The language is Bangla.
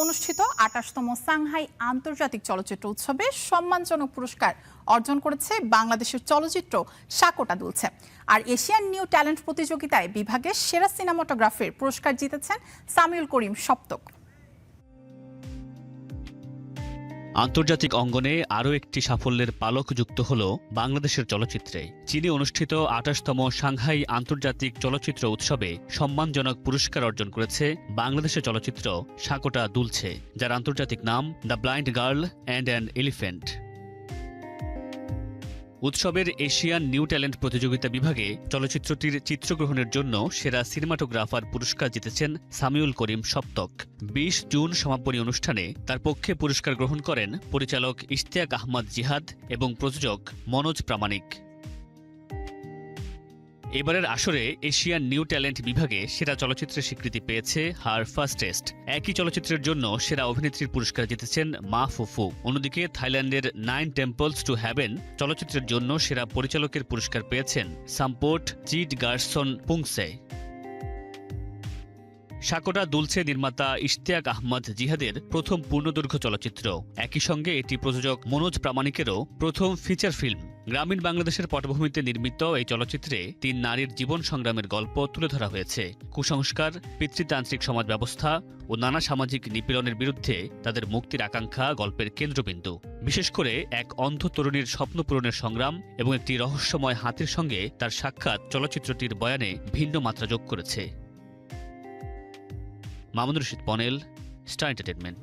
অনুষ্ঠিত ২৮তম সাংহাই আন্তর্জাতিক চলচ্চিত্র উৎসবে সম্মানজনক পুরস্কার অর্জন করেছে বাংলাদেশের চলচ্চিত্র সাকোটা দুলছে। আর এশিয়ান নিউ ট্যালেন্ট প্রতিযোগিতায় বিভাগে সেরা সিনেমাটোগ্রাফির পুরস্কার জিতেছেন সামিউল করিম সপ্তক। আন্তর্জাতিক অঙ্গনে আরও একটি সাফল্যের পালক যুক্ত হল বাংলাদেশের চলচ্চিত্রে। চীনে অনুষ্ঠিত ২৮তম সাংহাই আন্তর্জাতিক চলচ্চিত্র উৎসবে সম্মানজনক পুরস্কার অর্জন করেছে বাংলাদেশের চলচ্চিত্র সাকোটা দুলছে, যার আন্তর্জাতিক নাম the blind girl and an elephant. উৎসবের এশিয়ান নিউ ট্যালেন্ট প্রতিযোগিতা বিভাগে চলচ্চিত্রটির চিত্রগ্রহণের জন্য সেরা সিনেমাটোগ্রাফার পুরস্কার জিতেছেন সামিউল করিম সপ্তক। ২০ জুন সমাপনী অনুষ্ঠানে তার পক্ষে পুরস্কার গ্রহণ করেন পরিচালক ইশতিয়াক আহমদ জিহাদ এবং প্রযোজক মনোজ প্রামাণিক। এবারের আসরে এশিয়ান নিউ ট্যালেন্ট বিভাগে সেরা চলচ্চিত্রের স্বীকৃতি পেয়েছে হার ফার্স্টেস্ট। একই চলচ্চিত্রের জন্য সেরা অভিনেত্রীর পুরস্কার জিতেছেন মা ফুফু। অন্যদিকে থাইল্যান্ডের 9 টেম্পলস টু হ্যাভেন চলচ্চিত্রের জন্য সেরা পরিচালকের পুরস্কার পেয়েছেন সাম্পোর্ট চিট গার্সন পুংসে। সাকোটা দুলছে নির্মাতা ইশতিয়াক আহমদ জিহাদের প্রথম পূর্ণদৈর্ঘ্য চলচ্চিত্র। একই সঙ্গে এটি প্রযোজক মনোজ প্রামাণিকেরও প্রথম ফিচার ফিল্ম। গ্রামীণ বাংলাদেশের পটভূমিতে নির্মিত এই চলচ্চিত্রে ৩ নারীর জীবন সংগ্রামের গল্প তুলে ধরা হয়েছে। কুসংস্কার, পিতৃতান্ত্রিক সমাজ ব্যবস্থা ও নানা সামাজিক নিপীড়নের বিরুদ্ধে তাদের মুক্তির আকাঙ্ক্ষা গল্পের কেন্দ্রবিন্দু। বিশেষ করে এক অন্ধ তরুণীর স্বপ্ন পূরণের সংগ্রাম এবং একটি রহস্যময় হাতির সঙ্গে তার সাক্ষাৎ চলচ্চিত্রটির বয়ানে ভিন্ন মাত্রা যোগ করেছে। মামুনুর রশিদ পনেল, স্টার এন্টারটেইনমেন্ট।